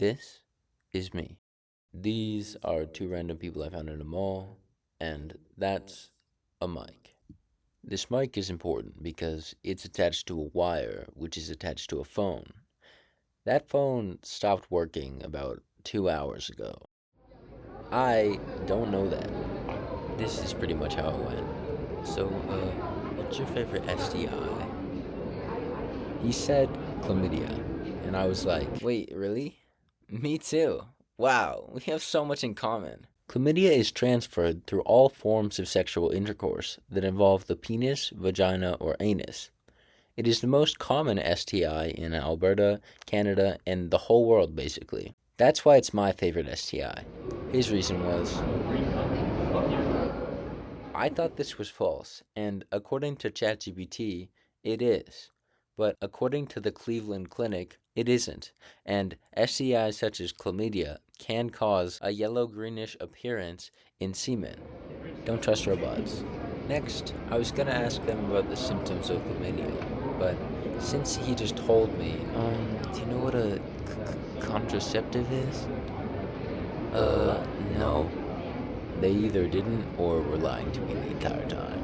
This is me. These are two random people I found in a mall, and that's a mic. This mic is important because it's attached to a wire, which is attached to a phone. That phone stopped working about 2 hours ago. I don't know that. This is pretty much how it went. So, what's your favorite STI? He said chlamydia, and I was like, wait, really? Me too. Wow, we have so much in common. Chlamydia is transferred through all forms of sexual intercourse that involve the penis, vagina, or anus. It is the most common STI in Alberta, Canada, and the whole world, basically. That's why it's my favorite STI. His reason was, I thought this was false, and according to ChatGPT, it is. But according to the Cleveland Clinic, it isn't, and STIs such as chlamydia can cause a yellow-greenish appearance in semen. Don't trust robots. Next, I was gonna ask them about the symptoms of chlamydia, but since he just told me, do you know what a contraceptive is? No. They either didn't or were lying to me the entire time.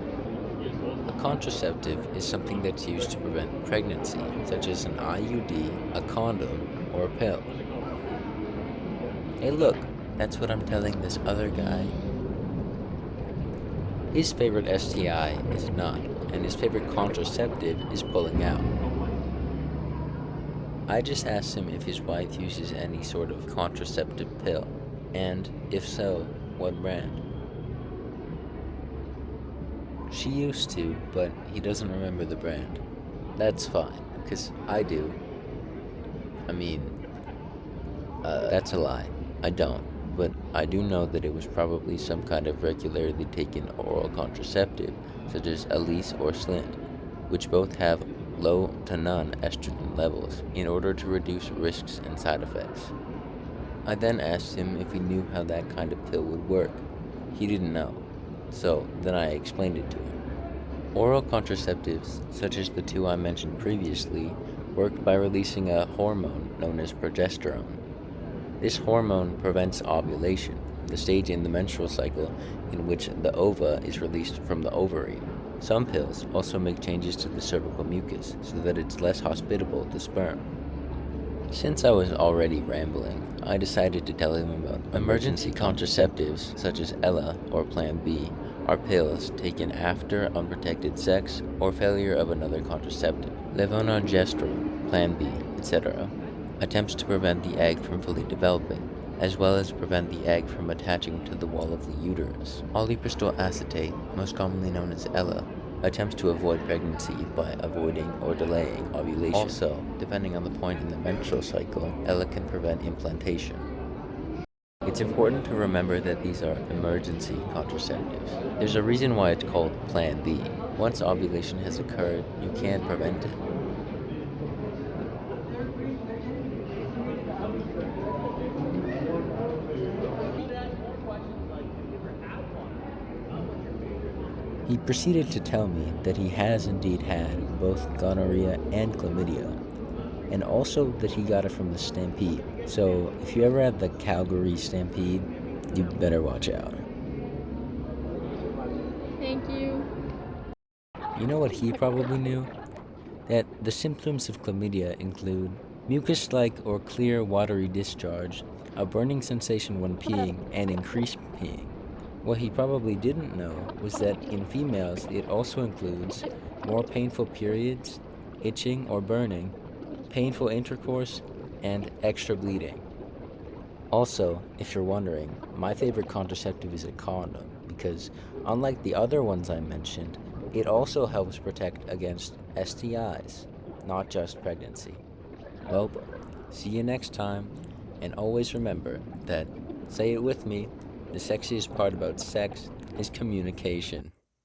A contraceptive is something that's used to prevent pregnancy, such as an IUD, a condom, or a pill. Hey look, that's what I'm telling this other guy. His favorite STI is none, and his favorite contraceptive is pulling out. I just asked him if his wife uses any sort of contraceptive pill, and if so, what brand. She used to, but he doesn't remember the brand. That's fine, because I do. I mean, that's a lie. I don't. But I do know that it was probably some kind of regularly taken oral contraceptive, such as Elise or Slint, which both have low to none estrogen levels, in order to reduce risks and side effects. I then asked him if he knew how that kind of pill would work. He didn't know, so then I explained it to him. Oral contraceptives, such as the two I mentioned previously, work by releasing a hormone known as progesterone. This hormone prevents ovulation, the stage in the menstrual cycle in which the ova is released from the ovary. Some pills also make changes to the cervical mucus so that it's less hospitable to sperm. Since I was already rambling, I decided to tell him about emergency contraceptives such as Ella or Plan B are pills taken after unprotected sex or failure of another contraceptive. Levonorgestrel, Plan B, etc. attempts to prevent the egg from fully developing, as well as prevent the egg from attaching to the wall of the uterus. Allopurinol acetate, most commonly known as Ella, attempts to avoid pregnancy by avoiding or delaying ovulation. Also, depending on the point in the menstrual cycle, Ella can prevent implantation. It's important to remember that these are emergency contraceptives. There's a reason why it's called Plan B. Once ovulation has occurred, you can prevent it. He proceeded to tell me that he has indeed had both gonorrhea and chlamydia, and also that he got it from the Stampede. So if you ever have the Calgary Stampede, you better watch out. Thank you. You know what he probably knew? That the symptoms of chlamydia include mucus-like or clear watery discharge, a burning sensation when peeing, and increased peeing. What he probably didn't know was that in females it also includes more painful periods, itching or burning, painful intercourse, and extra bleeding. Also, if you're wondering, my favorite contraceptive is a condom because, unlike the other ones I mentioned, it also helps protect against STIs, not just pregnancy. Well, see you next time, and always remember that, say it with me, the sexiest part about sex is communication.